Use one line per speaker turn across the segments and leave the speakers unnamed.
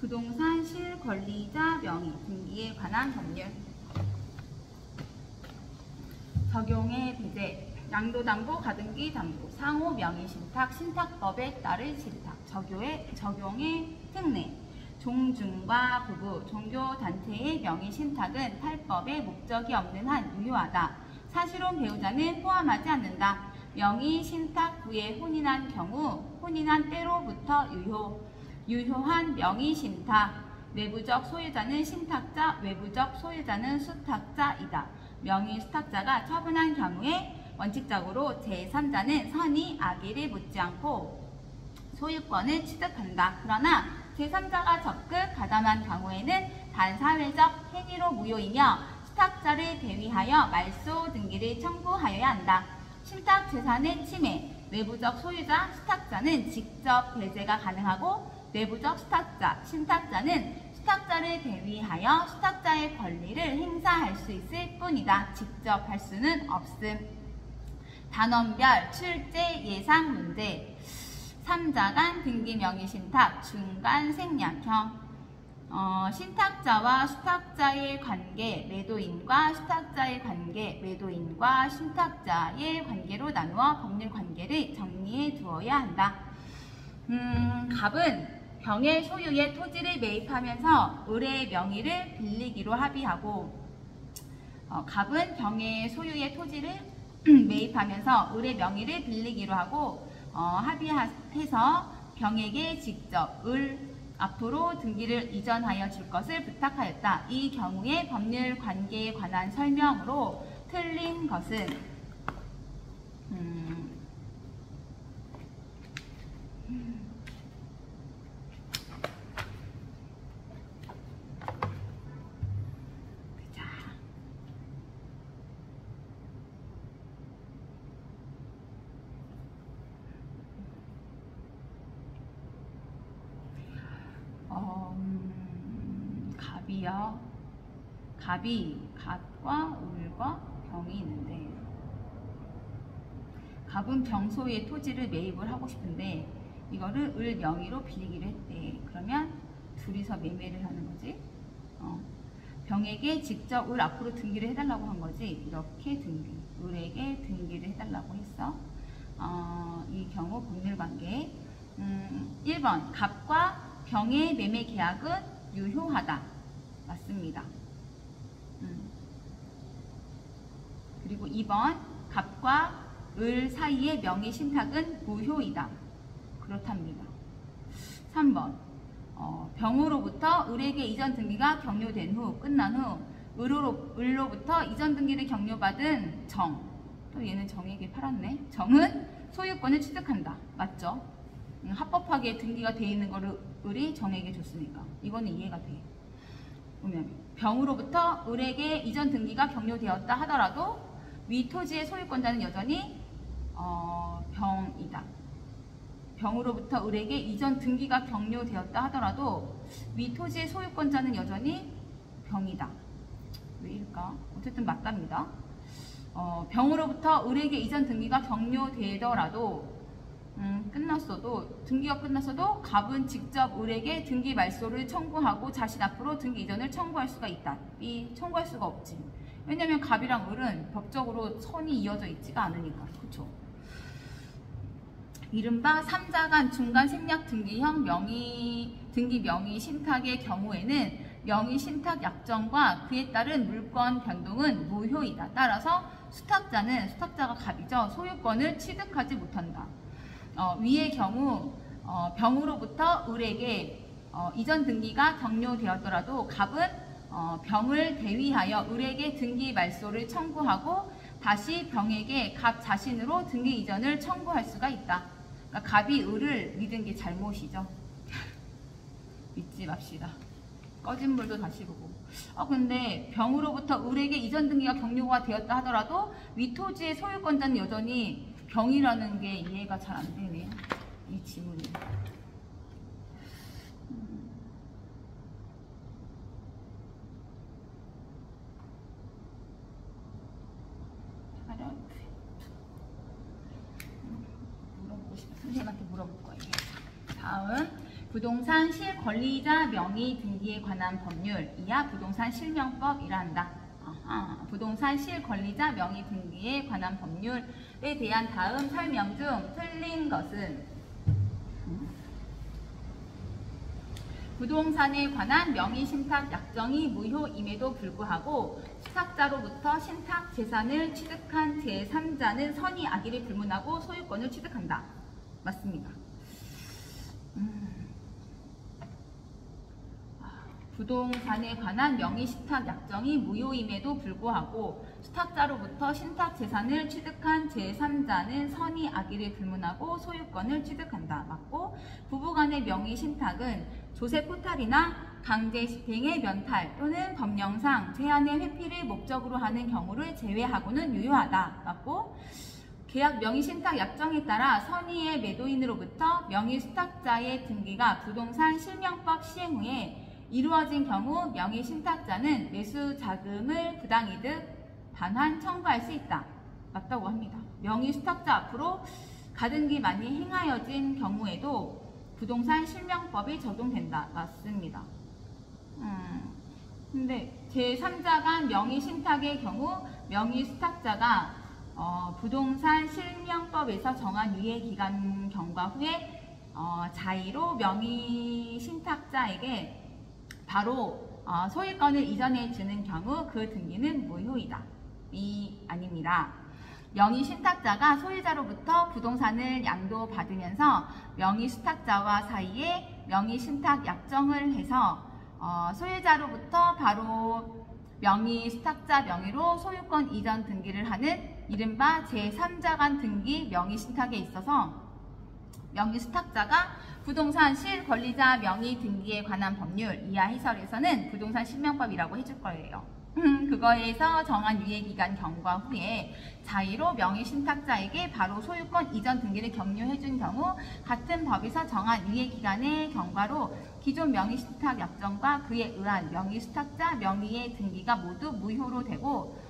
부동산 실권리자 명의 등기에 관한 법률. 적용의 배제. 양도담보, 가등기 담보, 상호 명의 신탁, 신탁법에 따른 신탁. 적용의 특례. 종중과 부부, 종교단체의 명의 신탁은 탈법의 목적이 없는 한 유효하다. 사실혼 배우자는 포함하지 않는다. 명의 신탁 후에 혼인한 경우 혼인한 때로부터 유효한 명의 신탁. 내부적 소유자는 신탁자, 외부적 소유자는 수탁자이다. 명의 수탁자가 처분한 경우에 원칙적으로 제3자는 선의 악의를 묻지 않고 소유권을 취득한다. 그러나 제3자가 적극 가담한 경우에는 반사회적 행위로 무효이며 수탁자를 대위하여 말소 등기를 청구하여야 한다. 신탁 재산의 침해. 외부적 소유자, 수탁자는 직접 배제가 가능하고 내부적 수탁자, 신탁자는 수탁자를 대위하여 수탁자의 권리를 행사할 수 있을 뿐이다. 직접 할 수는 없음. 단원별 출제 예상 문제. 3자 간 등기 명의 신탁, 중간 생략형. 신탁자와 수탁자의 관계, 매도인과 수탁자의 관계, 매도인과 신탁자의 관계로 나누어 법률 관계를 정리해 두어야 한다. 갑은 병의 소유의 토지를 매입하면서 을의 명의를 빌리기로 합의하고, 갑은 병의 소유의 토지를 매입하면서 을의 명의를 빌리기로 하고 합의해서 병에게 직접 을 앞으로 등기를 이전하여 줄 것을 부탁하였다. 이 경우에 법률 관계에 관한 설명으로 틀린 것은 갑과 을과 병이 있는데, 갑은 병소의 토지를 매입을 하고 싶은데 이거를 을 명의로 빌리기로 했대. 그러면 둘이서 매매를 하는 거지. 병에게 직접 을 앞으로 등기를 해달라고 한 거지. 이렇게 등기, 을에게 등기를 해달라고 했어. 이 경우 법률관계. 1번 갑과 병의 매매 계약은 유효하다. 맞습니다. 그리고 2번 갑과 을 사이의 명의 신탁은 무효이다. 그렇답니다. 3번 병으로부터 을에게 이전 등기가 격려된 후 끝난 후 을로부터 이전 등기를 격려받은 정, 또 얘는 정에게 팔았네. 정은 소유권을 취득한다. 맞죠? 합법하게 등기가 돼 있는 거를 을이 정에게 줬으니까 이거는 이해가 돼. 보면 병으로부터 을에게 이전 등기가 격려되었다 하더라도 위 토지의 소유권자는 여전히 병이다. 병으로부터 을에게 이전 등기가 격려되었다 하더라도 위 토지의 소유권자는 여전히 병이다. 왜일까? 어쨌든 맞답니다. 병으로부터 을에게 이전 등기가 격려되더라도 등기가 끝났어도 갑은 직접 을에게 등기 말소를 청구하고 자신 앞으로 등기 이전을 청구할 수가 있다. 청구할 수가 없지. 왜냐면 갑이랑 을은 법적으로 선이 이어져 있지가 않으니까. 그쵸? 이른바 3자 간 중간 생략 등기형 등기 명의 신탁의 경우에는 명의 신탁 약정과 그에 따른 물권 변동은 무효이다. 따라서 수탁자가 갑이죠. 소유권을 취득하지 못한다. 위의 경우 병으로부터 을에게 이전 등기가 격려되었더라도 갑은 병을 대위하여 을에게 등기 말소를 청구하고 다시 병에게 갑 자신으로 등기 이전을 청구할 수가 있다. 그러니까 갑이 을을 믿은 게 잘못이죠. 믿지 맙시다. 꺼진 물도 다시 보고. 근데 병으로부터 을에게 이전 등기가 격려가 되었다 하더라도 위 토지의 소유권자는 여전히 병이라는 게 이해가 잘 안 되네요. 이 지문이. 선생님한테 물어볼 거예요. 다음 부동산 실권리자 명의 등기에 관한 법률, 이하 부동산 실명법이라 한다. 부동산 실권리자 명의 등기에 관한 법률에 대한 다음 설명 중 틀린 것은 부동산에 관한 명의신탁 약정이 무효임에도 불구하고 수탁자로부터 신탁 재산을 취득한 제3자는 선의 악의를 불문하고 소유권을 취득한다. 맞습니다. 부동산에 관한 명의신탁 약정이 무효임에도 불구하고 수탁자로부터 신탁 재산을 취득한 제3자는 선의 악의를 불문하고 소유권을 취득한다. 맞고, 부부간의 명의신탁은 조세 포탈이나 강제 집행의 면탈 또는 법령상 제한의 회피를 목적으로 하는 경우를 제외하고는 유효하다. 맞고, 계약 명의신탁 약정에 따라 선의의 매도인으로부터 명의수탁자의 등기가 부동산 실명법 시행 후에 이루어진 경우 명의신탁자는 매수 자금을 부당이득 반환 청구할 수 있다. 맞다고 합니다. 명의수탁자 앞으로 가등기 많이 행하여진 경우에도 부동산 실명법이 적용된다. 맞습니다. 근데 제3자 간 명의신탁의 경우 명의수탁자가 부동산 실명법에서 정한 유예기간 경과 후에 자의로 명의신탁자에게 바로 소유권을 이전해 주는 경우 그 등기는 무효이다. 이 아닙니다. 명의신탁자가 소유자로부터 부동산을 양도받으면서 명의수탁자와 사이에 명의신탁 약정을 해서 소유자로부터 바로 명의수탁자 명의로 소유권 이전 등기를 하는 이른바 제3자 간 등기 명의신탁에 있어서 명의수탁자가 부동산 실권리자 명의 등기에 관한 법률 이하 해설에서는 부동산 실명법이라고 해줄 거예요. 그거에서 정한 유예기간 경과 후에 자의로 명의신탁자에게 바로 소유권 이전 등기를 격려해준 경우 같은 법에서 정한 유예기간의 경과로 기존 명의신탁 약정과 그에 의한 명의수탁자 명의의 등기가 모두 무효로 되고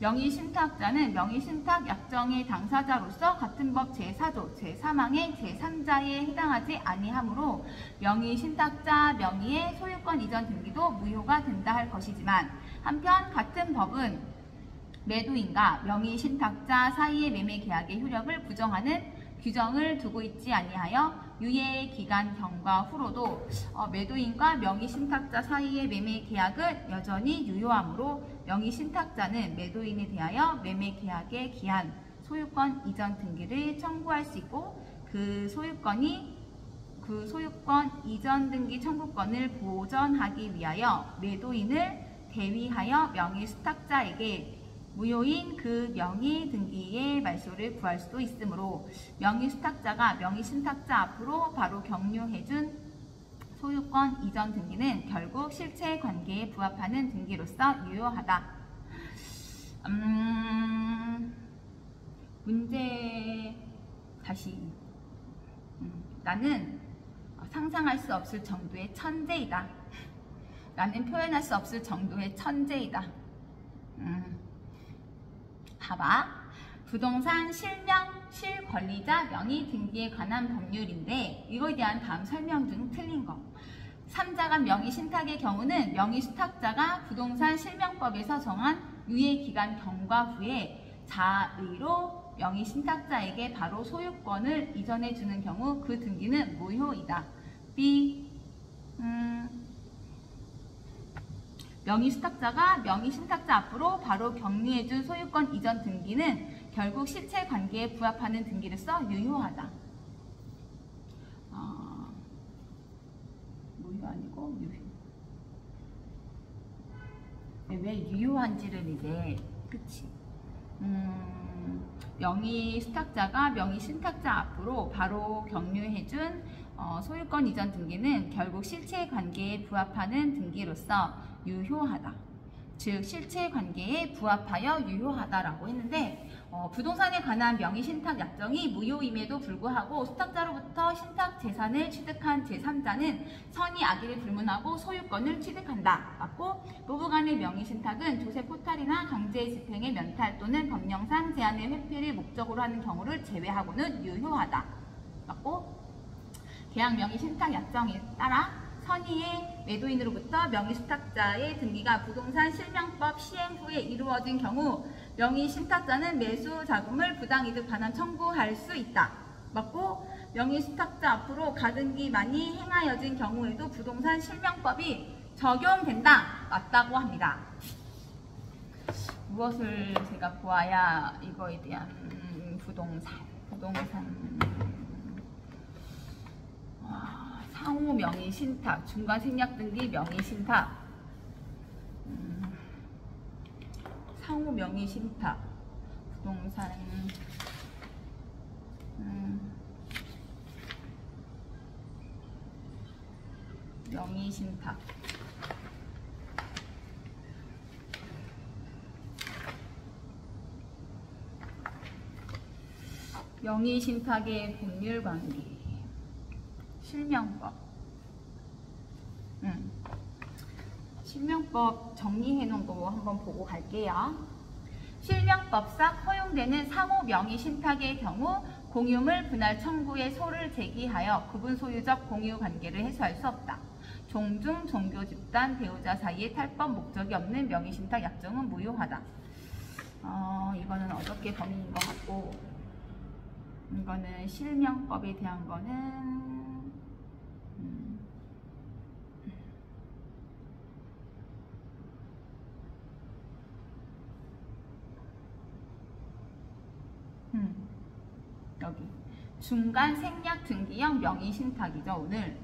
명의신탁자는 명의신탁 약정의 당사자로서 같은 법 제4조 제3항의 제3자에 해당하지 아니하므로 명의신탁자 명의의 소유권 이전 등기도 무효가 된다 할 것이지만 한편 같은 법은 매도인과 명의신탁자 사이의 매매 계약의 효력을 부정하는 규정을 두고 있지 아니하여 유예기간 경과 후로도 매도인과 명의신탁자 사이의 매매 계약은 여전히 유효하므로 명의신탁자는 매도인에 대하여 매매 계약의 기한 소유권 이전 등기를 청구할 수 있고 그 소유권 이전 등기 청구권을 보전하기 위하여 매도인을 대위하여 명의수탁자에게 무효인 그 명의 등기의 말소를 구할 수도 있으므로 명의수탁자가 명의신탁자 앞으로 바로 격려해준 소유권 이전 등기는 결국 실체 관계에 부합하는 등기로서 유효하다. 문제 다시 나는 상상할 수 없을 정도의 천재이다. 나는 표현할 수 없을 정도의 천재이다. 봐봐. 부동산 실권리자 명의 등기에 관한 법률인데 이거에 대한 다음 설명 중 틀린 거. 3자 간 명의신탁의 경우는 명의수탁자가 부동산 실명법에서 정한 유예기간 경과 후에 자의로 명의신탁자에게 바로 소유권을 이전해 주는 경우 그 등기는 무효이다. B. 명의수탁자가 명의신탁자 앞으로 바로 격리해준 소유권 이전 등기는 결국 실체 관계에 부합하는 등기로서 유효하다. 무효 아니고 유효. 왜 유효한지를 이제 그치? 명의수탁자가 명의신탁자 앞으로 바로 격려해준 소유권 이전 등기는 결국 실체 관계에 부합하는 등기로서 유효하다. 즉 실체 관계에 부합하여 유효하다라고 했는데 부동산에 관한 명의신탁 약정이 무효임에도 불구하고 수탁자로부터 신탁 재산을 취득한 제3자는 선의 악의를 불문하고 소유권을 취득한다. 맞고 부부간의 명의신탁은 조세 포탈이나 강제 집행의 면탈 또는 법령상 제한의 회피를 목적으로 하는 경우를 제외하고는 유효하다. 맞고 계약 명의 신탁 약정에 따라 선의의 매도인으로부터 명의 신탁자의 등기가 부동산 실명법 시행 후에 이루어진 경우 명의 신탁자는 매수 자금을 부당이득 반환 청구할 수 있다. 맞고, 명의 신탁자 앞으로 가등기만이 행하여진 경우에도 부동산 실명법이 적용된다. 맞다고 합니다. 무엇을 제가 보아야 이거에 대한 부동산 상호 명의 신탁, 중간 생략 등기 명의 신탁, 상호 명의 신탁, 부동산 명의 신탁. 명의 신탁의 법률 관계, 실명법. 실명법 정리해 놓은 거 한번 보고 갈게요. 실명법상 허용되는 상호 명의 신탁의 경우 공유물 분할 청구의 소를 제기하여 구분 소유적 공유 관계를 해소할 수 없다. 종중, 종교 집단, 배우자 사이에 탈법 목적이 없는 명의 신탁 약정은 무효하다. 이거는 어저께 범위인 것 같고, 이거는 실명법에 대한 거는 여기 중간 생략 등기형 명의 신탁이죠. 오늘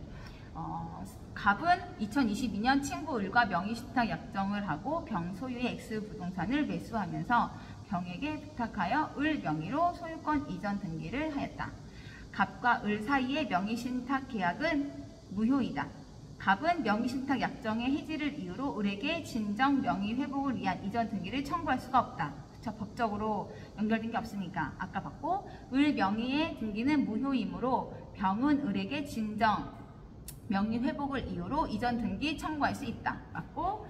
갑은 2022년 친구 을과 명의 신탁 약정을 하고 병 소유의 X 부동산을 매수하면서 병에게 부탁하여 을 명의로 소유권 이전 등기를 하였다. 갑과 을 사이의 명의 신탁 계약은 무효이다. 갑은 명의 신탁 약정의 해지를 이유로 을에게 진정 명의 회복을 위한 이전 등기를 청구할 수가 없다. 법적으로 연결된 게 없으니까 아까 봤고, 을 명의의 등기는 무효이므로 병은 을에게 진정 명의 회복을 이유로 이전 등기 청구할 수 있다. 맞고,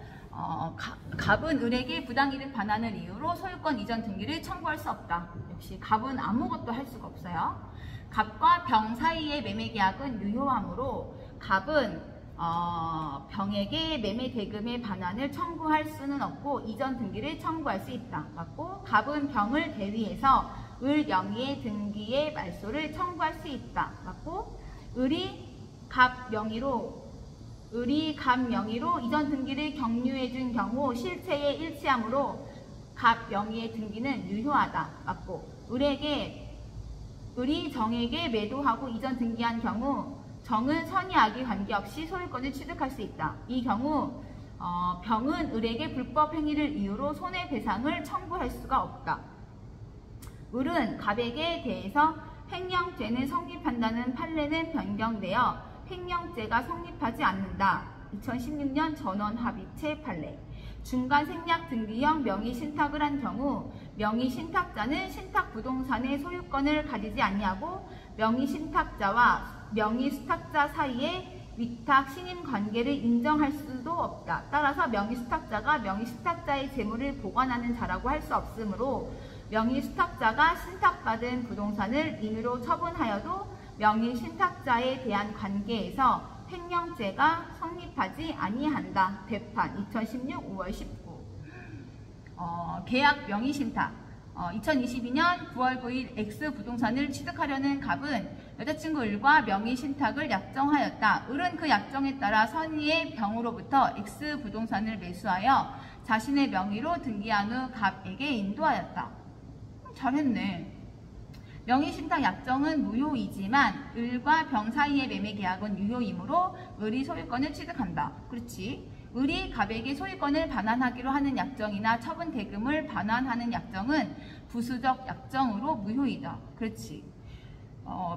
갑은 을에게 부당이득 반환을 이유로 소유권 이전 등기를 청구할 수 없다. 역시 갑은 아무것도 할 수가 없어요. 갑과 병 사이의 매매 계약은 유효하므로 갑은 병에게 매매 대금의 반환을 청구할 수는 없고 이전 등기를 청구할 수 있다. 맞고, 갑은 병을 대위해서 을 명의의 등기의 말소를 청구할 수 있다. 맞고, 을이 갑 명의로 이전 등기를 경유해 준 경우 실체에 일치하므로 갑 명의의 등기는 유효하다. 맞고, 을이 정에게 매도하고 이전 등기한 경우 정은 선의 악의 관계없이 소유권을 취득할 수 있다. 이 경우 병은 을에게 불법 행위를 이유로 손해배상을 청구할 수가 없다. 을은 갑에게 대해서 횡령죄는 성립한다는 판례는 변경되어 횡령죄가 성립하지 않는다. 2016년 전원합의체 판례. 중간 생략 등기형 명의 신탁을 한 경우 명의 신탁자는 신탁 부동산의 소유권을 가지지 아니하고 명의 신탁자와 명의 수탁자 사이에 위탁 신임 관계를 인정할 수도 없다. 따라서 명의 수탁자가 명의 수탁자의 재물을 보관하는 자라고 할 수 없으므로 명의 수탁자가 신탁받은 부동산을 임의로 처분하여도 명의 신탁자에 대한 관계에서 횡령죄가 성립하지 아니한다. 배판 2016 5월 19. 계약 명의 신탁. 2022년 9월 9일 X 부동산을 취득하려는 갑은 여자친구 을과 명의 신탁을 약정하였다. 을은 그 약정에 따라 선의의 병으로부터 X 부동산을 매수하여 자신의 명의로 등기한 후 갑에게 인도하였다. 잘했네. 명의 신탁 약정은 무효이지만 을과 병 사이의 매매 계약은 유효이므로 을이 소유권을 취득한다. 그렇지. 을이 갑에게 소유권을 반환하기로 하는 약정이나 처분 대금을 반환하는 약정은 부수적 약정으로 무효이다. 그렇지.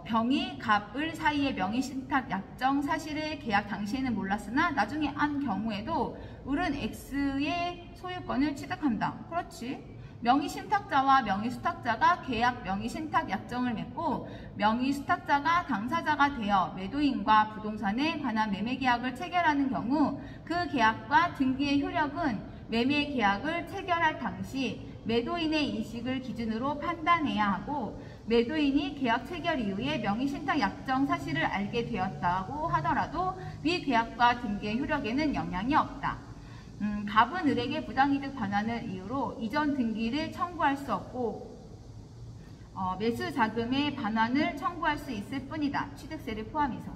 병이 갑, 을 사이의 명의 신탁 약정 사실을 계약 당시에는 몰랐으나 나중에 안 경우에도 을은 X의 소유권을 취득한다. 그렇지. 명의 신탁자와 명의 수탁자가 계약 명의 신탁 약정을 맺고 명의 수탁자가 당사자가 되어 매도인과 부동산에 관한 매매 계약을 체결하는 경우 그 계약과 등기의 효력은 매매 계약을 체결할 당시 매도인의 인식을 기준으로 판단해야 하고 매도인이 계약 체결 이후에 명의신탁 약정 사실을 알게 되었다고 하더라도 위 계약과 등기의 효력에는 영향이 없다. 갑은 을에게 부당이득 반환을 이유로 이전 등기를 청구할 수 없고 매수 자금의 반환을 청구할 수 있을 뿐이다. 취득세를 포함해서.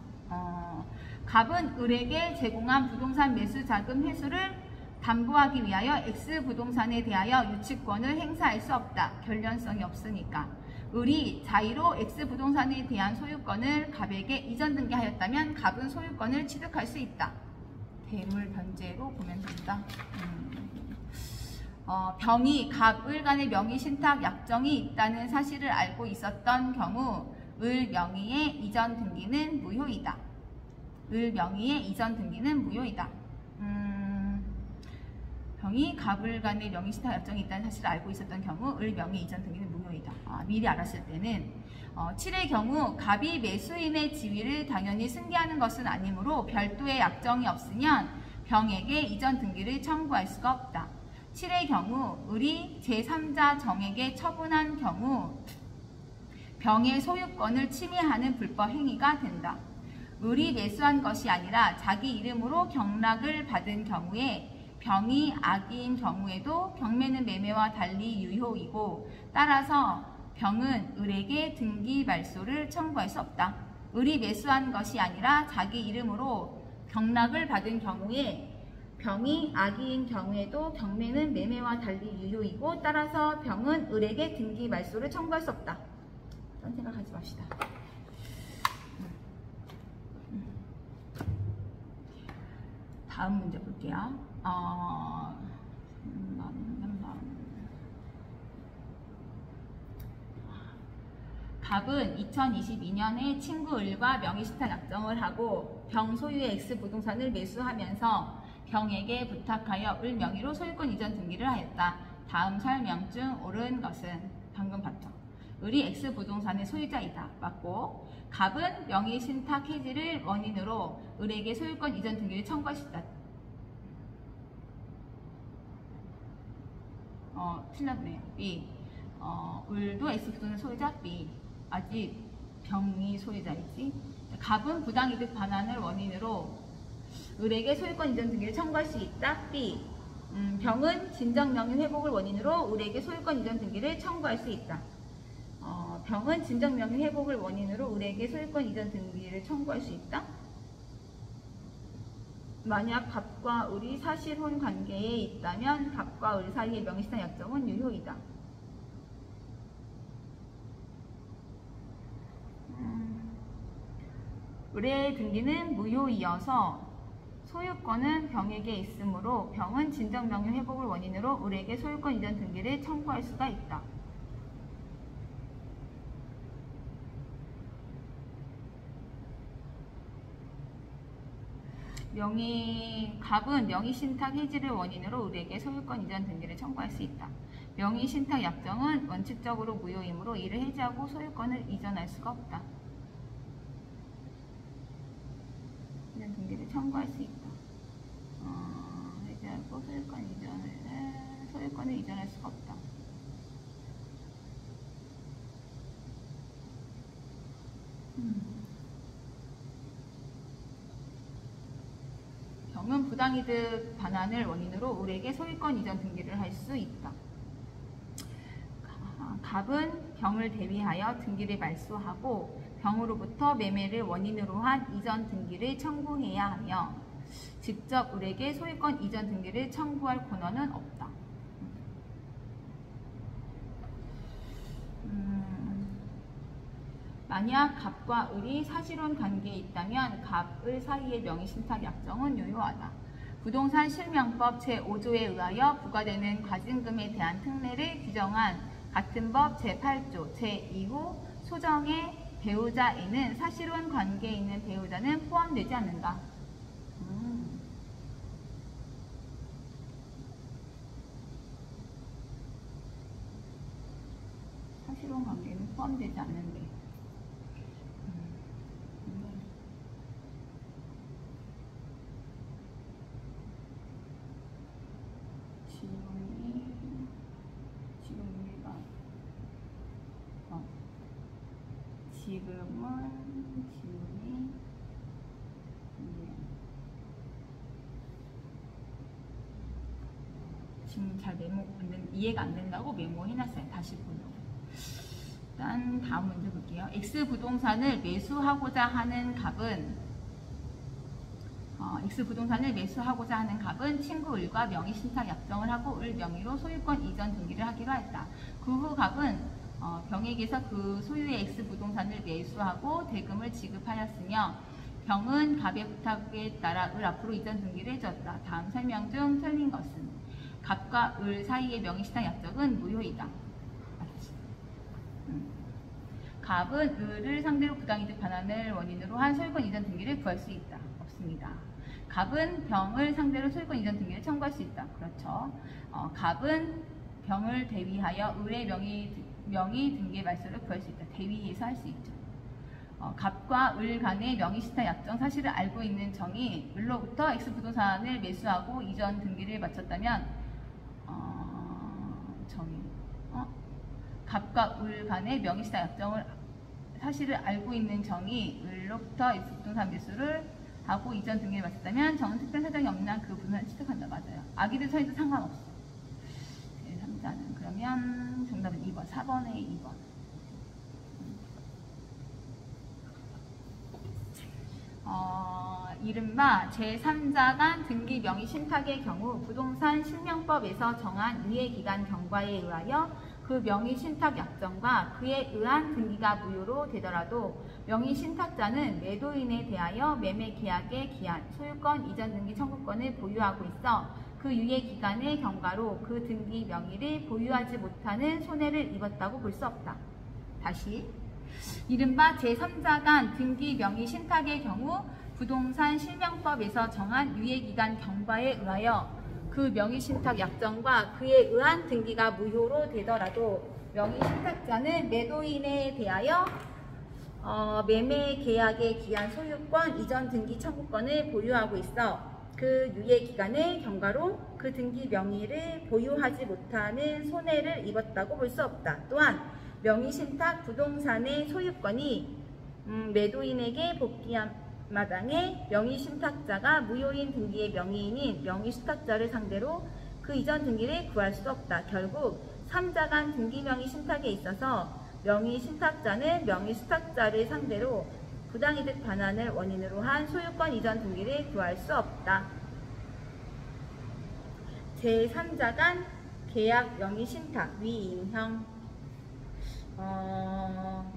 갑은 을에게 제공한 부동산 매수 자금 회수를 담보하기 위하여 X 부동산에 대하여 유치권을 행사할 수 없다. 결련성이 없으니까. 을이 자의로 X 부동산에 대한 소유권을 갑에게 이전 등기하였다면 갑은 소유권을 취득할 수 있다. 대물 변제로 보면 된다. 병이 갑, 을 간의 명의 신탁 약정이 있다는 사실을 알고 있었던 경우 을 명의의 이전 등기는 무효이다. 을 명의의 이전 등기는 무효이다. 병이 갑, 을 간의 명의 신탁 약정이 있다는 사실을 알고 있었던 경우 을 명의 이전 등기는 무효이다. 미리 알았을 때는 7의 경우 갑이 매수인의 지위를 당연히 승계하는 것은 아니므로 별도의 약정이 없으면 병에게 이전 등기를 청구할 수가 없다. 7의 경우 을이 제3자 정에게 처분한 경우 병의 소유권을 침해하는 불법 행위가 된다. 을이 매수한 것이 아니라 자기 이름으로 경락을 받은 경우에 병이 악의인 경우에도 경매는 매매와 달리 유효이고 따라서 병은 을에게 등기 말소를 청구할 수 없다. 을이 매수한 것이 아니라 자기 이름으로 경락을 받은 경우에 병이 악의인 경우에도 경매는 매매와 달리 유효이고 따라서 병은 을에게 등기 말소를 청구할 수 없다. 그런 생각하지 맙시다. 다음 문제 볼게요. 갑은 2022년에 친구 을과 명의신탁 약정을 하고 병 소유의 X 부동산을 매수하면서 병에게 부탁하여 을 명의로 소유권 이전 등기를 하였다. 다음 설명 중 옳은 것은 방금 봤죠. 을이 X 부동산의 소유자이다. 맞고 갑은 명의신탁 해지를 원인으로 을에게 소유권 이전 등기를 청구할 수 있다. 틀렸네요. B. 을도 X 부동산 소유자 B. 아직 병이 소유자이지. 갑은 부당이득 반환을 원인으로 을에게 소유권 이전 등기를 청구할 수 있다. B. 병은 진정명의 회복을 원인으로 을에게 소유권 이전 등기를 청구할 수 있다. 병은 진정명의 회복을 원인으로 을에게 소유권 이전 등기를 청구할 수 있다. 만약 갑과 을이 사실혼 관계에 있다면 갑과 을 사이의 명의신탁 약정은 유효이다. 을의 등기는 무효이어서 소유권은 병에게 있으므로 병은 진정명의 회복을 원인으로 을에게 소유권 이전 등기를 청구할 수가 있다. 갑은 명의신탁 해지를 원인으로 을에게 소유권 이전 등기를 청구할 수 있다. 명의신탁 약정은 원칙적으로 무효이므로 이를 해지하고 소유권을 이전할 수가 없다. 이전 등기를 청구할 수 있다. 해지하고 소유권을 이전할 수가 없다. 병은 부당이득 반환을 원인으로 을에게 소유권 이전 등기를 할 수 있다. 갑은 병을 대위하여 등기를 말소하고 병으로부터 매매를 원인으로 한 이전 등기를 청구해야 하며 직접 을에게 소유권 이전 등기를 청구할 권한은 없다. 만약 갑과 을이 사실혼 관계에 있다면 갑, 을 사이의 명의신탁 약정은 유효하다. 부동산 실명법 제5조에 의하여 부과되는 과징금에 대한 특례를 규정한 같은 법 제8조 제2호 소정의 배우자에는 사실혼 관계에 있는 배우자는 포함되지 않는다. 사실혼 관계는 포함되지 않는데. 지금 우리가 지금은 지금이 지금 잘 이해가 안 된다고 메모해놨어요. 다시 보려고. 일단 다음 문제 볼게요. X 부동산을 매수하고자 하는 값은 X 부동산을 매수하고자 하는 값은 친구 을과 명의 신탁 약정을 하고 을 명의로 소유권 이전 등기를 하기로 했다. 그 후 값은 병에게서 그 소유의 X 부동산을 매수하고 대금을 지급하였으며 병은 갑의 부탁에 따라 을 앞으로 이전 등기를 해줬다. 다음 설명 중 틀린 것은 갑과 을 사이의 명의 신탁 약정은 무효이다. 갑은 을을 상대로 부당이득 반환을 원인으로 한 소유권 이전 등기를 구할 수 있다. 없습니다. 갑은 병을 상대로 소유권 이전 등기를 청구할 수 있다. 그렇죠. 갑은 병을 대위하여 을의 명의 등기의 말소를 구할 수 있다. 대위해서 할 수 있죠. 갑과 을 간의 명의 신탁 약정 사실을 알고 있는 정이 을로부터 X 부동산을 매수하고 이전 등기를 마쳤다면 갑과 을 간의 명의 신탁 약정을 사실을 알고 있는 정이 을로부터 X 부동산 매수를 하고 이전 등기를 마쳤다면 정은 특별 사정이 없는 한 그 부동산을 취득한다. 맞아요. 악의들 서해도 상관없어. 제3자는 그러면 정답은 2번. 4번에 2번. 이른바 제3자 간 등기 명의 신탁의 경우 부동산 실명법에서 정한 유예기간 경과에 의하여 그 명의 신탁 약정과 그에 의한 등기가 무효로 되더라도 명의 신탁자는 매도인에 대하여 매매 계약의 기한, 소유권 이전 등기 청구권을 보유하고 있어 그 유예기간의 경과로 그 등기 명의를 보유하지 못하는 손해를 입었다고 볼 수 없다. 다시 이른바 제3자 간 등기 명의 신탁의 경우 부동산 실명법에서 정한 유예기간 경과에 의하여 그 명의신탁 약정과 그에 의한 등기가 무효로 되더라도 명의신탁자는 매도인에 대하여 매매 계약의 기한 소유권 이전 등기 청구권을 보유하고 있어 그 유예기간의 경과로 그 등기 명의를 보유하지 못하는 손해를 입었다고 볼 수 없다. 또한 명의신탁 부동산의 소유권이 매도인에게 복귀한 마당에 명의신탁자가 무효인 등기의 명의인인 명의신탁자를 상대로 그 이전 등기를 구할 수 없다. 결국 3자 간 등기 명의 신탁에 있어서 명의신탁자는 명의신탁자를 상대로 부당이득 반환을 원인으로 한 소유권 이전 등기를 구할 수 없다. 제3자 간 계약 명의신탁 위임형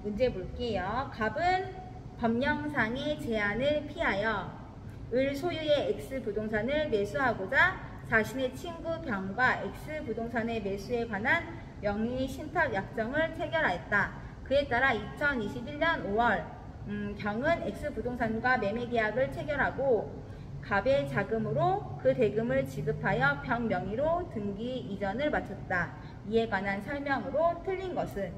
문제 볼게요. 갑은 법령상의 제한을 피하여 을 소유의 X 부동산을 매수하고자 자신의 친구 병과 X 부동산의 매수에 관한 명의 신탁 약정을 체결하였다. 그에 따라 2021년 5월 병은 X 부동산과 매매 계약을 체결하고 갑의 자금으로 그 대금을 지급하여 병 명의로 등기 이전을 마쳤다. 이에 관한 설명으로 틀린 것은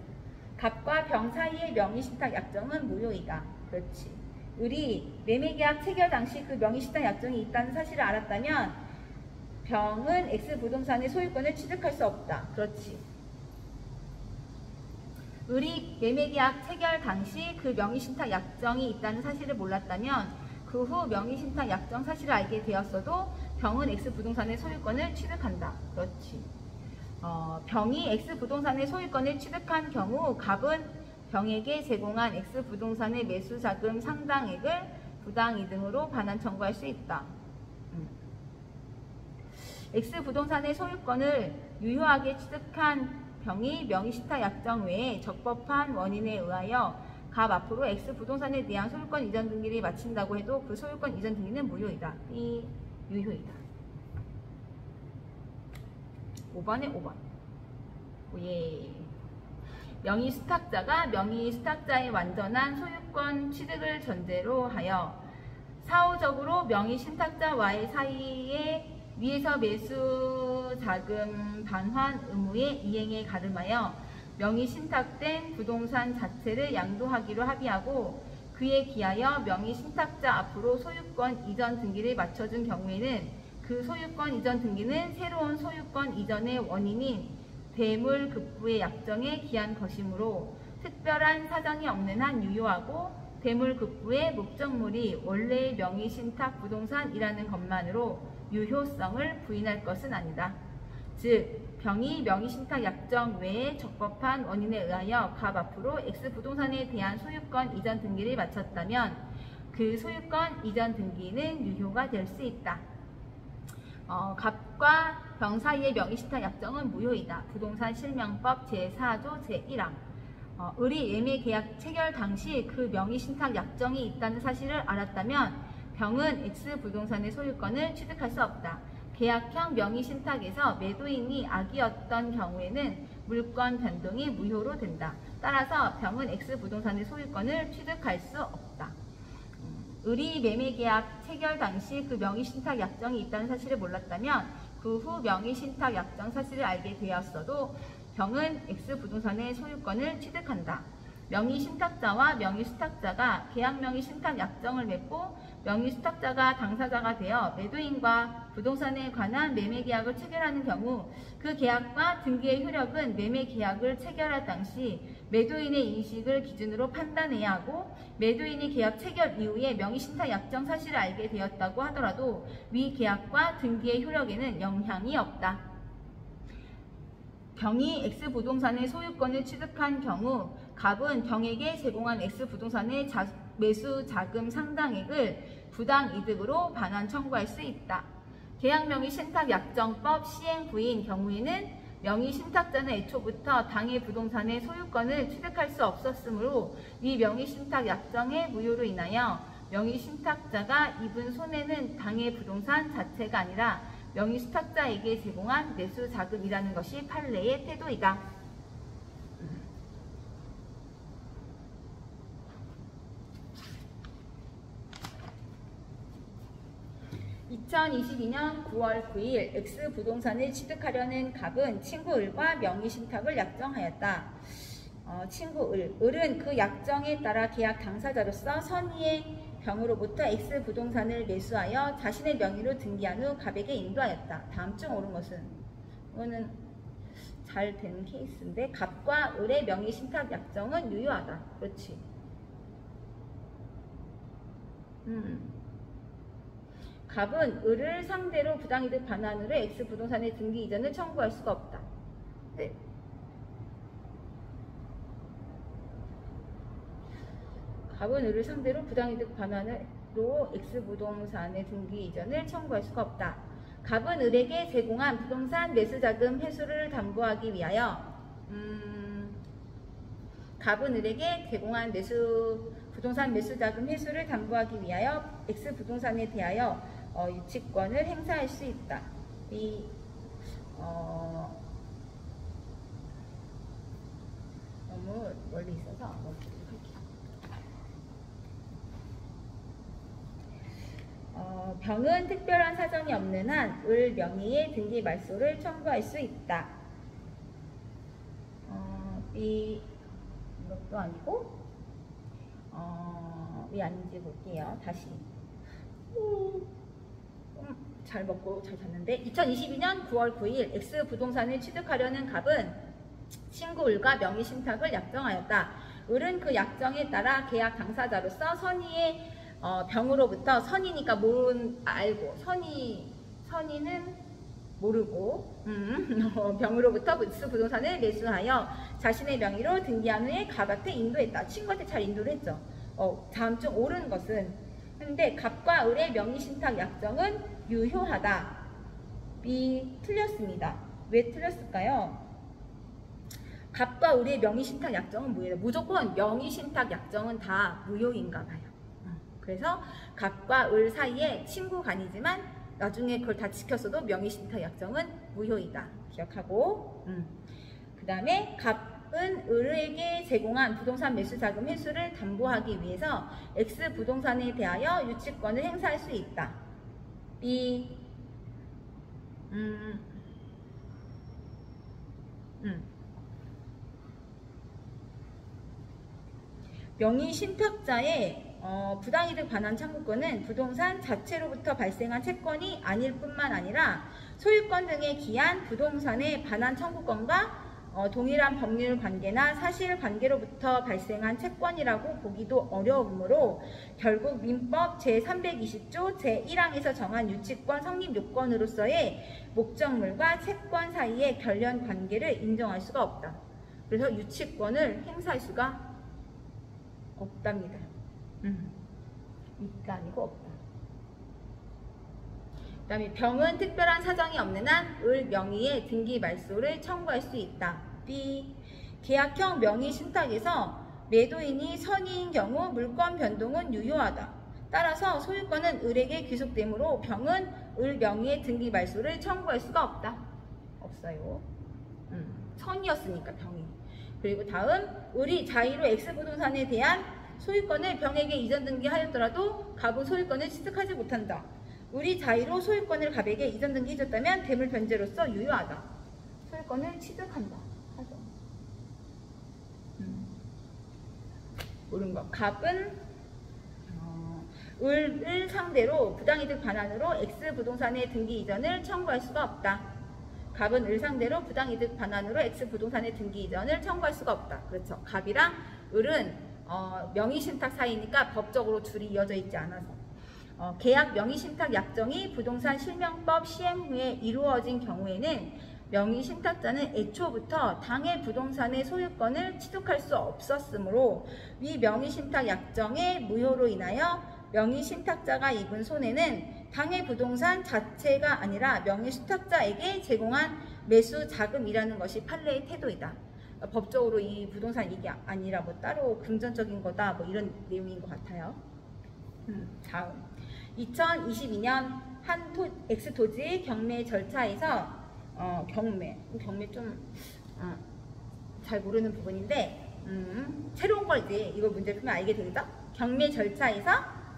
갑과 병 사이의 명의신탁 약정은 무효이다. 그렇지. 을이 매매계약 체결 당시 그 명의신탁 약정이 있다는 사실을 알았다면 병은 X 부동산의 소유권을 취득할 수 없다. 그렇지. 을이 매매계약 체결 당시 그 명의신탁 약정이 있다는 사실을 몰랐다면 그 후 명의신탁 약정 사실을 알게 되었어도 병은 X 부동산의 소유권을 취득한다. 그렇지. 병이 X 부동산의 소유권을 취득한 경우 갑은 병에게 제공한 X 부동산의 매수 자금 상당액을 부당이득으로 반환 청구할 수 있다. X 부동산의 소유권을 유효하게 취득한 병이 명의신탁 약정 외에 적법한 원인에 의하여 갑 앞으로 X 부동산에 대한 소유권 이전 등기를 마친다고 해도 그 소유권 이전 등기는 무효이다. 이 유효이다. 5번에 5번. 예. 명의수탁자가 명의수탁자의 완전한 소유권 취득을 전제로 하여 사후적으로 명의신탁자와의 사이에 위에서 매수 자금 반환 의무의 이행에 가름하여 명의신탁된 부동산 자체를 양도하기로 합의하고 그에 기하여 명의신탁자 앞으로 소유권 이전 등기를 마쳐준 경우에는 그 소유권 이전 등기는 새로운 소유권 이전의 원인인 대물급부의 약정에 기한 것이므로 특별한 사정이 없는 한 유효하고 대물급부의 목적물이 원래의 명의신탁 부동산이라는 것만으로 유효성을 부인할 것은 아니다. 즉, 병이 명의신탁 약정 외에 적법한 원인에 의하여 갑 앞으로 X부동산에 대한 소유권 이전 등기를 마쳤다면 그 소유권 이전 등기는 유효가 될 수 있다. 갑과 병 사이의 명의신탁 약정은 무효이다. 부동산 실명법 제4조 제1항. 을이 매매계약 체결 당시 그 명의신탁 약정이 있다는 사실을 알았다면 병은 X부동산의 소유권을 취득할 수 없다. 계약형 명의신탁에서 매도인이 악이었던 경우에는 물권 변동이 무효로 된다. 따라서 병은 X부동산의 소유권을 취득할 수 없다. 을이 매매계약 체결 당시 그 명의신탁 약정이 있다는 사실을 몰랐다면 그 후 명의신탁 약정 사실을 알게 되었어도 병은 X부동산의 소유권을 취득한다. 명의신탁자와 명의수탁자가 계약명의신탁 약정을 맺고 명의수탁자가 당사자가 되어 매도인과 부동산에 관한 매매계약을 체결하는 경우 그 계약과 등기의 효력은 매매계약을 체결할 당시 매도인의 인식을 기준으로 판단해야 하고 매도인이 계약 체결 이후에 명의신탁 약정 사실을 알게 되었다고 하더라도 위 계약과 등기의 효력에는 영향이 없다. 병이 X부동산의 소유권을 취득한 경우 갑은 병에게 제공한 X부동산의 매수 자금 상당액을 부당이득으로 반환 청구할 수 있다. 계약명의신탁약정법 시행부인 경우에는 명의신탁자는 애초부터 당해 부동산의 소유권을 취득할 수 없었으므로 이 명의신탁약정의 무효로 인하여 명의신탁자가 입은 손해는 당해 부동산 자체가 아니라 명의수탁자에게 제공한 매수자금이라는 것이 판례의 태도이다. 2022년 9월 9일 X부동산을 취득하려는 갑은 친구 을과 명의신탁을 약정하였다. 친구 을은 그 약정에 따라 계약 당사자로서 선의의 병으로부터 X부동산을 매수하여 자신의 명의로 등기한 후 갑에게 인도하였다. 다음 중 옳은 것은? 이거는 잘 된 케이스인데 갑과 을의 명의신탁 약정은 유효하다. 그렇지. 갑은 을을 상대로 부당이득 반환으로 X부동산의 등기 이전을 청구할 수가 없다. 네. 갑은 을을 상대로 부당이득 반환으로 X부동산의 등기 이전을 청구할 수가 없다. 갑은 을에게 제공한 부동산 매수자금 회수를 담보하기 위하여 갑은 을에게 제공한 부동산 매수자금 회수를 담보하기 위하여 X부동산에 대하여 유치권을 행사할 수 있다. 너무 멀리 있어서 멈추도록 할게요. 병은 특별한 사정이 없는 한 을 명의의 등기 말소를 청구할 수 있다. 이것도 아니고 왜 아닌지 볼게요. 다시 잘 먹고 잘 잤는데 2022년 9월 9일 X부동산을 취득하려는 갑은 친구 을과 명의신탁을 약정하였다. 을은 그 약정에 따라 계약 당사자로서 선의의 병으로부터 선의니까 알고 선의는 모르고 병으로부터 X부동산을 매수하여 자신의 명의로 등기한 후에 갑한테 인도했다. 친구한테 잘 인도를 했죠. 다음 중 옳은 것은? 근데 갑과 을의 명의신탁 약정은 유효하다. B 틀렸습니다. 왜 틀렸을까요? 갑과 을의 명의신탁 약정은 무효다. 무조건 명의신탁 약정은 다 무효인가 봐요. 그래서 갑과 을 사이에 친구 간이지만 나중에 그걸 다 지켰어도 명의신탁 약정은 무효이다. 기억하고 그 다음에 갑은 을에게 제공한 부동산 매수자금 회수를 담보하기 위해서 X부동산에 대하여 유치권을 행사할 수 있다. B 명의신탁자의 부당이득 반환 청구권은 부동산 자체로부터 발생한 채권이 아닐 뿐만 아니라 소유권 등에 기한 부동산의 반환 청구권과
동일한 법률 관계나 사실 관계로부터 발생한 채권이라고 보기도 어려우므로 결국 민법 제320조 제1항에서 정한 유치권 성립 요건으로서의 목적물과 채권 사이의 결연 관계를 인정할 수가 없다. 그래서 유치권을 행사할 수가 없답니다. 있다 아니고 없다. 그 다음에 병은 특별한 사정이 없는 한 을 명의의 등기 말소를 청구할 수 있다. B. 계약형 명의 신탁에서 매도인이 선의인 경우 물권 변동은 유효하다. 따라서 소유권은 을에게 귀속되므로 병은 을 명의의 등기 말소를 청구할 수가 없다. 없어요. 선이었으니까 병이. 그리고 다음 을이 자의로 X부동산에 대한 소유권을 병에게 이전 등기하였더라도 갑은 소유권을 취득하지 못한다. 을이 자의로 소유권을 갑에게 이전 등기해줬다면 대물 변제로서 유효하다. 소유권을 취득한다. 하죠. 옳은 거. 갑은 을을 상대로 부당이득 반환으로 X부동산의 등기 이전을 청구할 수가 없다. 갑은 을 상대로 부당이득 반환으로 X부동산의 등기 이전을 청구할 수가 없다. 그렇죠. 갑이랑 을은 명의신탁 사이니까 법적으로 둘이 이어져 있지 않아서 계약 명의신탁 약정이 부동산 실명법 시행 후에 이루어진 경우에는 명의신탁자는 애초부터 당해 부동산의 소유권을 취득할 수 없었으므로 위 명의신탁 약정의 무효로 인하여 명의신탁자가 입은 손해는 당해 부동산 자체가 아니라 명의신탁자에게 제공한 매수 자금이라는 것이 판례의 태도이다. 법적으로 이 부동산 이게 아니라 뭐 따로 금전적인 거다 뭐 이런 내용인 것 같아요. 다음 2022년 한 X토지의 경매 절차에서 경매 좀 잘 모르는 부분인데 새로운 걸 이제 이거 문제 풀면 알게 되겠죠? 경매 절차에서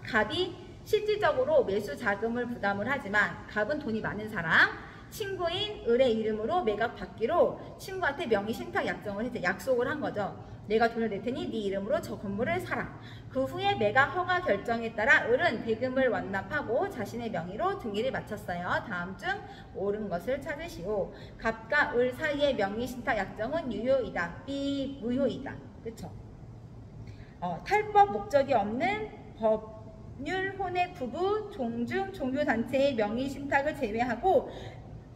갑이 실질적으로 매수 자금을 부담을 하지만 갑은 돈이 많은 사람 친구인 을의 이름으로 매각 받기로 친구한테 명의 신탁 약정을 해서 약속을 한 거죠. 내가 돈을 낼 테니 네 이름으로 저 건물을 사라. 그 후에 매각 허가 결정에 따라 을은 대금을 완납하고 자신의 명의로 등기를 마쳤어요. 다음 중 옳은 것을 찾으시오. 갑과 을 사이의 명의 신탁 약정은 유효이다. B. 무효이다. 그렇죠? 탈법 목적이 없는 법률 혼액 부부 종중 종교단체의 명의 신탁을 제외하고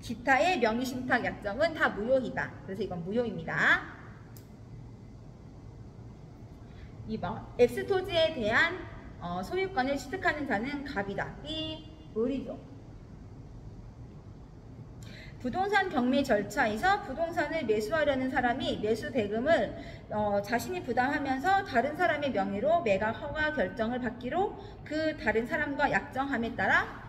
기타의 명의신탁 약정은 다 무효이다. 그래서 이건 무효입니다. 2번 X토지에 대한 소유권을 취득하는 자는 갑이다. B. 을이죠. 부동산 경매 절차에서 부동산을 매수하려는 사람이 매수 대금을 자신이 부담하면서 다른 사람의 명의로 매각 허가 결정을 받기로 그 다른 사람과 약정함에 따라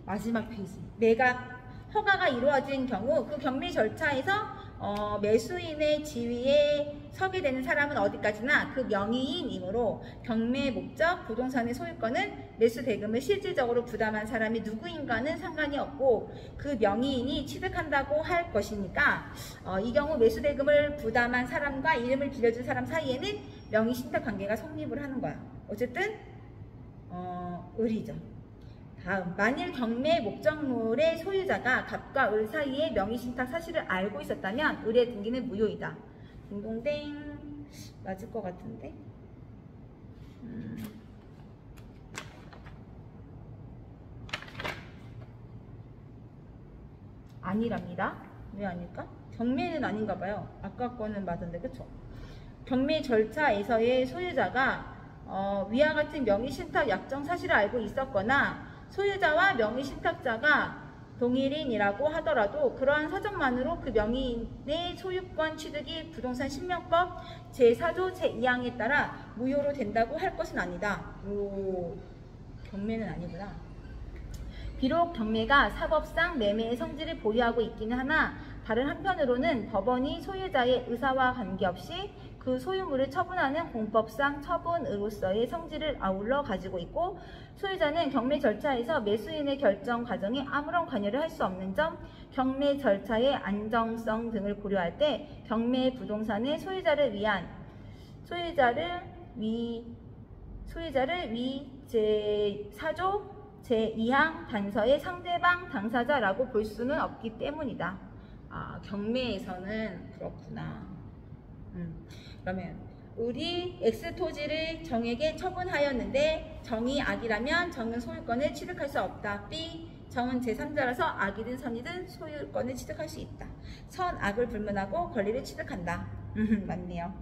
마지막 페이지 매각 허가가 이루어진 경우 그 경매 절차에서 매수인의 지위에 서게 되는 사람은 어디까지나 그 명의인이므로 경매 목적 부동산의 소유권은 매수 대금을 실질적으로 부담한 사람이 누구인가는 상관이 없고 그 명의인이 취득한다고 할 것이니까 이 경우 매수 대금을 부담한 사람과 이름을 빌려준 사람 사이에는 명의 신탁 관계가 성립을 하는 거야. 어쨌든 을이죠. 다음, 만일 경매 목적물의 소유자가 갑과 을 사이의 명의신탁 사실을 알고 있었다면 을의 등기는 무효이다. 딩동댕 맞을 것 같은데 아니랍니다. 왜 아닐까? 경매는 아닌가 봐요. 아까 거는 맞은데 그쵸? 경매 절차에서의 소유자가 위와 같은 명의신탁 약정 사실을 알고 있었거나 소유자와 명의신탁자가 동일인이라고 하더라도 그러한 사정만으로 그 명의인의 소유권 취득이 부동산 실명법 제4조 제2항에 따라 무효로 된다고 할 것은 아니다. 경매는 아니구나. 비록 경매가 사법상 매매의 성질을 보유하고 있기는 하나 다른 한편으로는 법원이 소유자의 의사와 관계없이 그 소유물을 처분하는 공법상 처분으로서의 성질을 아울러 가지고 있고 소유자는 경매 절차에서 매수인의 결정 과정에 아무런 관여를 할 수 없는 점, 경매 절차의 안정성 등을 고려할 때 경매 부동산의 소유자를 위 제4조 제2항 단서의 상대방 당사자라고 볼 수는 없기 때문이다. 아, 경매에서는 그렇구나. 그러면 을이 X 토지를 정에게 처분하였는데 정이 악이라면 정은 소유권을 취득할 수 없다. B. 정은 제3자라서 악이든 선이든 소유권을 취득할 수 있다. 선, 악을 불문하고 권리를 취득한다. 맞네요.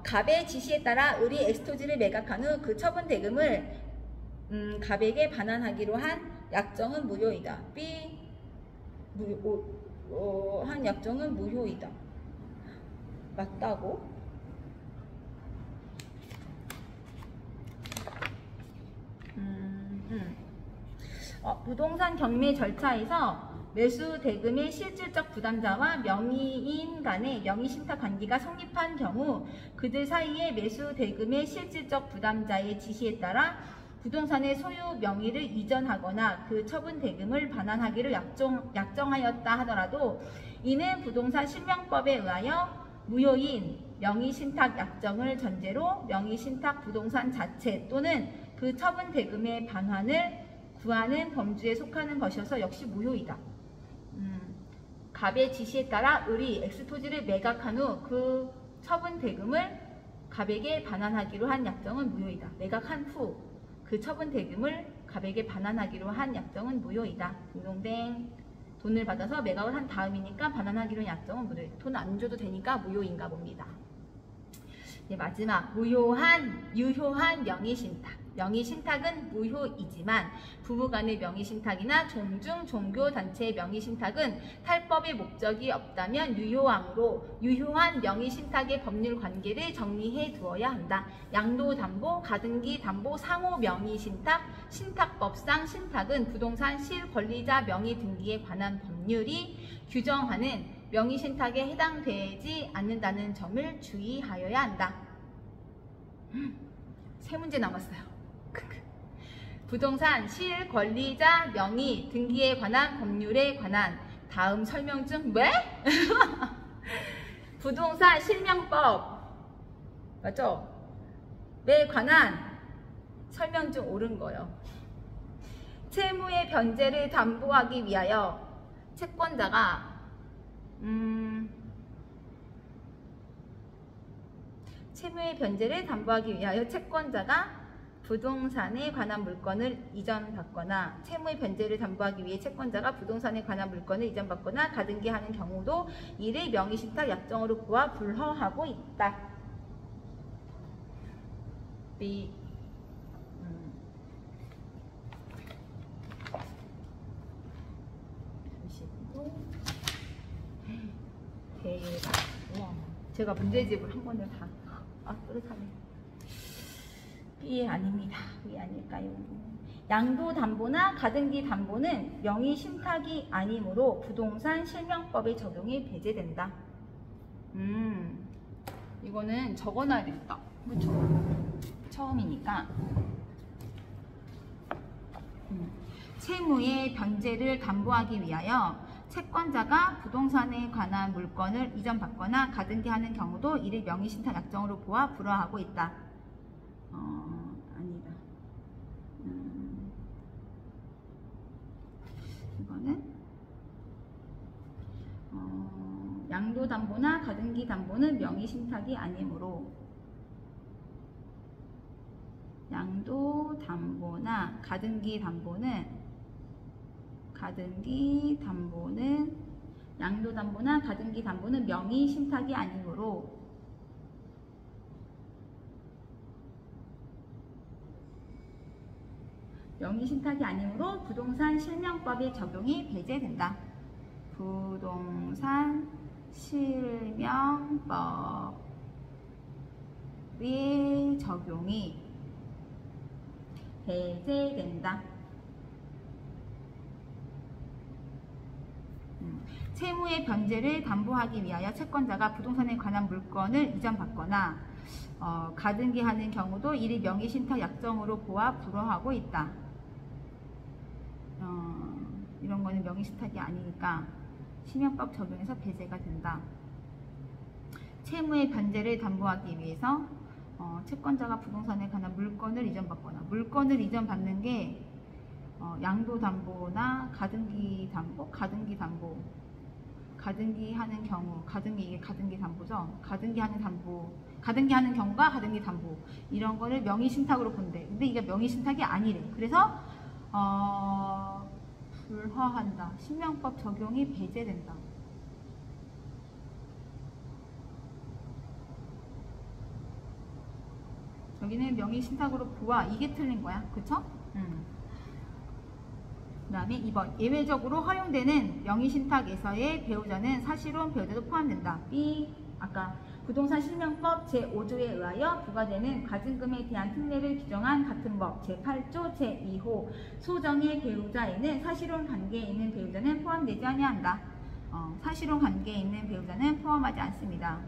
갑의 지시에 따라 을이 X 토지를 매각한 후 그 처분 대금을 갑에게 반환하기로 한 약정은 무효이다. B. 한 약정은 무효이다. 맞다고? 부동산 경매 절차에서 매수 대금의 실질적 부담자와 명의인 간의 명의신탁 관계가 성립한 경우 그들 사이에 매수 대금의 실질적 부담자의 지시에 따라 부동산의 소유 명의를 이전하거나 그 처분 대금을 반환하기로 약정하였다 하더라도 이는 부동산 실명법에 의하여 무효인 명의신탁 약정을 전제로 명의신탁 부동산 자체 또는 그 처분 대금의 반환을 구하는 범주에 속하는 것이어서 역시 무효이다. 갑의 지시에 따라 을이 X 토지를 매각한 후 그 처분 대금을 갑에게 반환하기로 한 약정은 무효이다. 매각한 후 그 처분 대금을 갑에게 반환하기로 한 약정은 무효이다. 딩동댕. 돈을 받아서 매각을 한 다음이니까 반환하기로 한 약정은 무효이다. 돈 안 줘도 되니까 무효인가 봅니다. 네, 마지막 유효한 명의신탁. 명의신탁은 무효이지만 부부간의 명의신탁이나 종중 종교단체의 명의신탁은 탈법의 목적이 없다면 유효하므로 유효한 명의신탁의 법률 관계를 정리해 두어야 한다. 양도담보, 가등기 담보, 상호 명의신탁, 신탁법상 신탁은 부동산 실권리자 명의 등기에 관한 법률이 규정하는 명의신탁에 해당되지 않는다는 점을 주의하여야 한다. 세 문제 남았어요. 부동산 실권리자 명의 등기에 관한 법률에 관한 다음 설명 중 왜? 부동산 실명법 맞죠? 에 관한 설명 중 옳은 거예요. 채무의 변제를 담보하기 위하여 채권자가 채무의 변제를 담보하기 위하여 채권자가 부동산에 관한 물건을 이전받거나 채무의 변제를 담보하기 위해 채권자가 부동산에 관한 물건을 이전받거나 가등기하는 경우도 이를 명의신탁 약정으로 보아 불허하고 있다. B. 대박. 제가 문제집을 한 번에 다. 뿌듯하네. B 아닙니다. 왜 아닐까요? 양도담보나 가등기 담보는 명의신탁이 아니므로 부동산 실명법의 적용이 배제된다. 이거는 적어놔야 되겠다. 그렇죠? 처음이니까. 채무의 변제를 담보하기 위하여 채권자가 부동산에 관한 물건을 이전받거나 가등기하는 경우도 이를 명의신탁 약정으로 보아 불허하고 있다. 아니다. 이거는 양도담보나 가등기 담보는 명의신탁이 아니므로 양도담보나 가등기 담보는 양도담보나 가등기 담보는 명의신탁이 아니므로 부동산 실명법의 적용이 배제된다. 부동산 실명법의 적용이 배제된다. 채무의 변제를 담보하기 위하여 채권자가 부동산에 관한 물건을 이전받거나 가등기하는 경우도 이를 명의신탁 약정으로 보아 불허하고 있다. 이런 거는 명의신탁이 아니니까 실명법 적용에서 배제가 된다. 채무의 변제를 담보하기 위해서 채권자가 부동산에 관한 물건을 이전받거나 물건을 이전받는 게
양도담보나 가등기 담보, 가등기 하는 경우, 이게 가등기 담보죠. 가등기 하는 경우가 가등기 담보, 이런 거를 명의신탁으로 본대. 근데 이게 명의신탁이 아니래. 그래서 불허한다. 신명법 적용이 배제된다. 여기는 명의신탁으로 부와, 이게 틀린 거야. 그쵸? 그 다음에 2번. 예외적으로 허용되는 명의신탁에서의 배우자는 사실혼 배우자도 포함된다. B. 아까 부동산 실명법 제5조에 의하여 부과되는 가증금에 대한 특례를 규정한 같은 법 제8조 제2호 소정의 배우자에는 사실혼 관계에 있는 배우자는 포함되지 아니한다. 사실혼 관계에 있는 배우자는 포함하지 않습니다.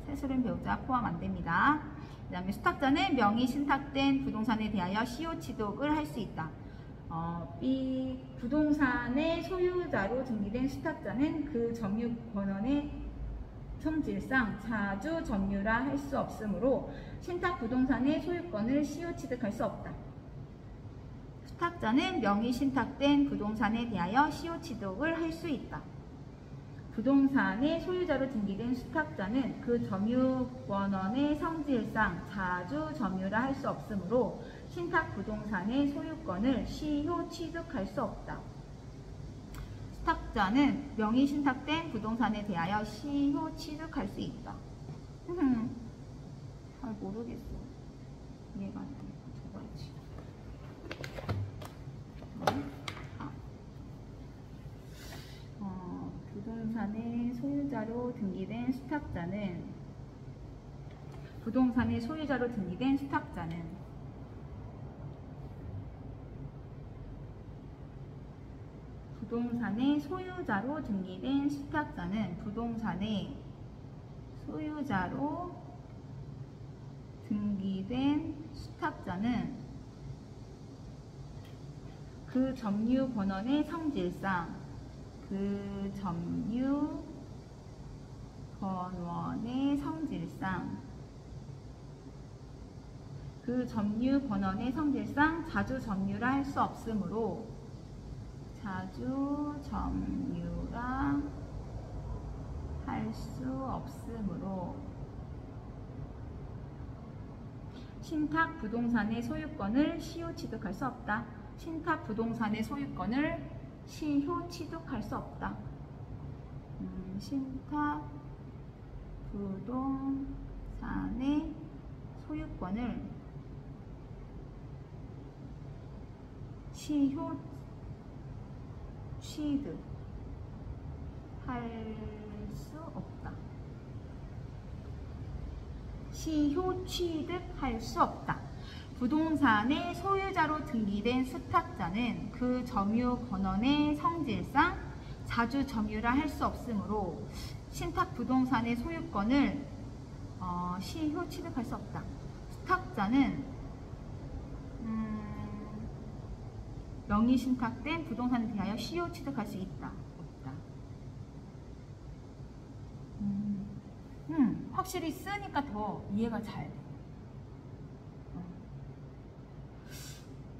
사실혼 배우자 포함 안 됩니다. 그 다음에 수탁자는 명의신탁된 부동산에 대하여 시효 취득을 할 수 있다. B. 부동산의 소유자로 등기된 수탁자는 그 점유 권한의 성질상 자주 점유라 할 수 없으므로 신탁 부동산의 소유권을 시효 취득할 수 없다. 수탁자는 명의신탁된 부동산에 대하여 시효 취득을 할 수 있다. 부동산의 소유자로 등기된 수탁자는 그 점유 권한의 성질상 자주 점유라 할 수 없으므로 신탁 부동산의 소유권을 시효 취득할 수 없다. 수탁자는 명의신탁된 부동산에 대하여 시효 취득할 수 있다. 잘 모르겠어. 이해가 안 돼. 적어야지. 부동산의 소유자로 등기된 수탁자는 부동산의 소유자로 등기된 수탁자는 부동산의 소유자로 등기된 수탁자는 부동산의 소유자로 등기된 수탁자는 그 점유 권한의 성질상 그 점유 권한의 성질상 그 점유 권한의 성질상 자주 점유라 할 수 없으므로 자주 점유라 할 수 없으므로 신탁 부동산의 소유권을 시효 취득할 수 없다. 신탁 부동산의 소유권을 시효 취득할 수 없다. 신탁 부동산의 소유권을 시효 취득할 수 없다. 시효 취득할 수 없다. 부동산의 소유자로 등기된 수탁자는 그 점유 권한의 성질상 자주 점유라 할 수 없으므로 신탁 부동산의 소유권을 시효 취득할 수 없다. 수탁자는 명의신탁된 부동산에 대하여 시효 취득할 수 있다. 없다. 확실히 쓰니까 더 이해가 잘 돼.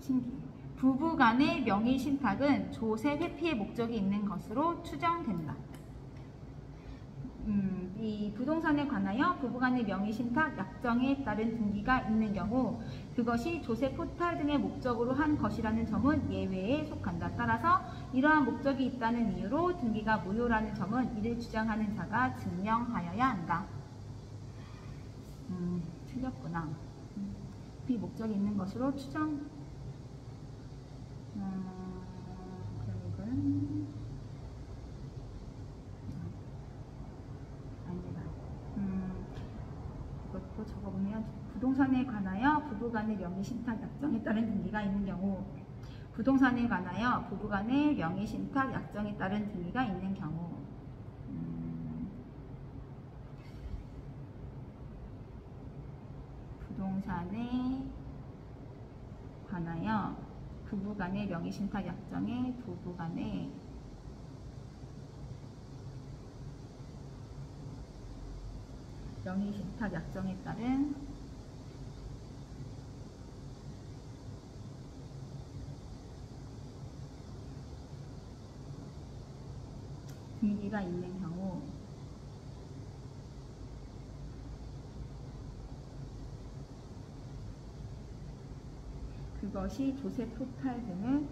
신기해. 부부간의 명의신탁은 조세 회피의 목적이 있는 것으로 추정된다. 이 부동산에 관하여 부부간의 명의신탁 약정에 따른 등기가 있는 경우 그것이 조세 포탈 등의 목적으로 한 것이라는 점은 예외에 속한다. 따라서 이러한 목적이 있다는 이유로 등기가 무효라는 점은 이를 주장하는 자가 증명하여야 한다. 틀렸구나. 이 목적이 있는 것으로 추정. 그럼 이거는 아니다. 이것도 적어보면 부동산에 관하여 부부간의 명의신탁 약정에 따른 등기가 있는 경우 부동산에 관하여 부부간의 명의신탁 약정에 따른 등기가 있는 경우 부동산에 관하여 부부간의 명의신탁 약정에 부부간의 명의신탁 약정에 따른 등기가 있는 경우 그것이 조세 포탈 등을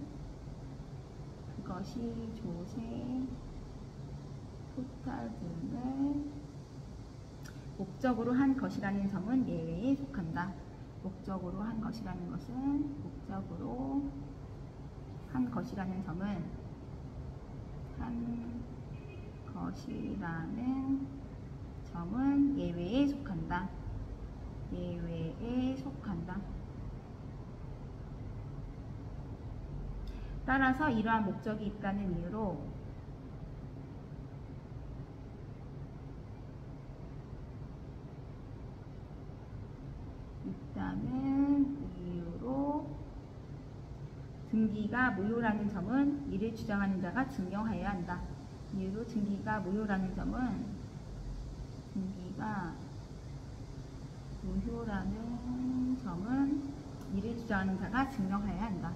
목적으로 한 것이라는 점은 예외에 속한다. 목적으로 한 것이라는 점은 예외에 속한다. 따라서 이러한 목적이 있다는 이유로 등기가 무효라는 점은 이를 주장하는 자가 증명하여야 한다. 등기가 무효라는 점은 이를 주장하는 자가 증명하여야 한다.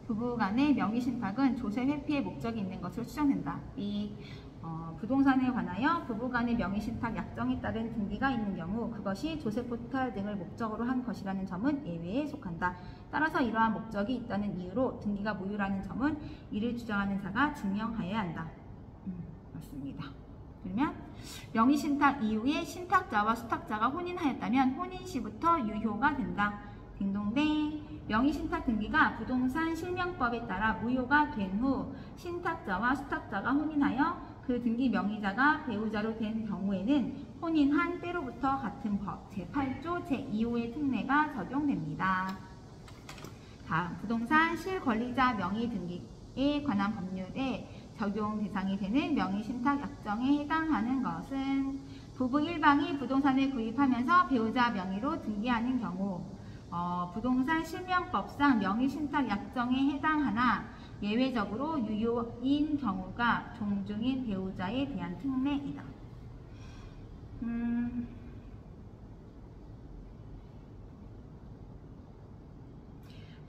부부간의 명의신탁은 조세 회피의 목적이 있는 것으로 추정된다. 부동산에 관하여 부부간의 명의신탁 약정에 따른 등기가 있는 경우 그것이 조세 포탈 등을 목적으로 한 것이라는 점은 예외에 속한다. 따라서 이러한 목적이 있다는 이유로 등기가 무효라는 점은 이를 주장하는 자가 증명하여야 한다. 맞습니다. 그러면 명의신탁 이후에 신탁자와 수탁자가 혼인하였다면 혼인시부터 유효가 된다. 딩동댕. 명의신탁 등기가 부동산 실명법에 따라 무효가 된 후 신탁자와 수탁자가 혼인하여 그 등기 명의자가 배우자로 된 경우에는 혼인한 때로부터 같은 법 제8조 제2호의 특례가 적용됩니다. 다음, 부동산 실권리자 명의 등기에 관한 법률에 적용 대상이 되는 명의신탁 약정에 해당하는 것은 부부 1방이 부동산을 구입하면서 배우자 명의로 등기하는 경우 부동산 실명법상 명의신탁 약정에 해당하나 예외적으로 유효인 경우가 종중인 배우자에 대한 특례이다.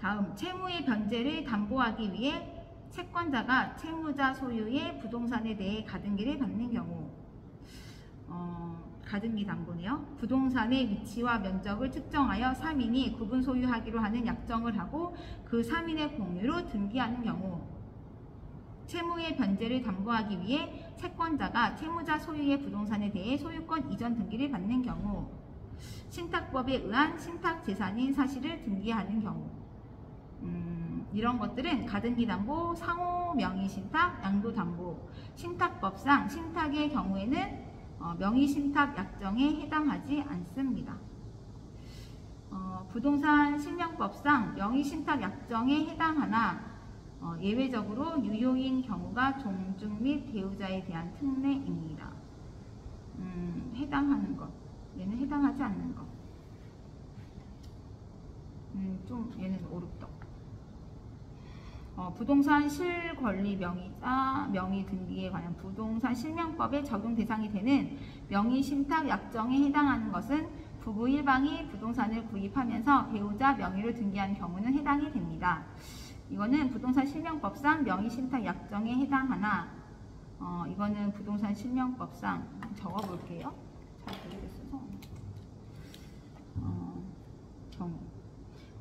다음, 채무의 변제를 담보하기 위해 채권자가 채무자 소유의 부동산에 대해 가등기를 받는 경우 가등기 담보네요. 부동산의 위치와 면적을 측정하여 3인이 구분 소유하기로 하는 약정을 하고 그 3인의 공유로 등기하는 경우 채무의 변제를 담보하기 위해 채권자가 채무자 소유의 부동산에 대해 소유권 이전 등기를 받는 경우 신탁법에 의한 신탁재산인 사실을 등기하는 경우 이런 것들은 가등기 담보, 상호 명의신탁, 양도담보, 신탁법상 신탁의 경우에는 명의신탁 약정에 해당하지 않습니다. 부동산 실명법상 명의신탁 약정에 해당하나 예외적으로 유효인 경우가 종중 및 배우자에 대한 특례입니다. 해당하는 것, 얘는 해당하지 않는 것. 좀 얘는 어렵다. 부동산 실권리 명의자 명의 등기에 관한 부동산 실명법에 적용 대상이 되는 명의신탁 약정에 해당하는 것은 부부 1방이 부동산을 구입하면서 배우자 명의로 등기한 경우는 해당이 됩니다. 이거는 부동산 실명법상 명의신탁 약정에 해당하나 이거는 부동산 실명법상 적어볼게요. 잘 모르겠어서 경우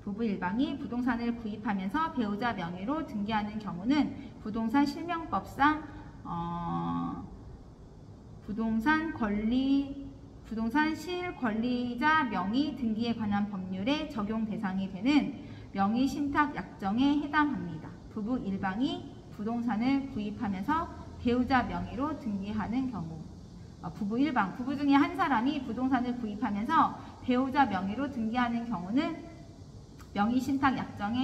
부부 1방이 부동산을 구입하면서 배우자 명의로 등기하는 경우는 부동산 실명법상 부동산 실권리자 명의 등기에 관한 법률에 적용 대상이 되는 명의신탁 약정에 해당합니다. 부부 1방이 부동산을 구입하면서 배우자 명의로 등기하는 경우 부부 1방, 부부 중에 한 사람이 부동산을 구입하면서 배우자 명의로 등기하는 경우는 명의신탁 약정에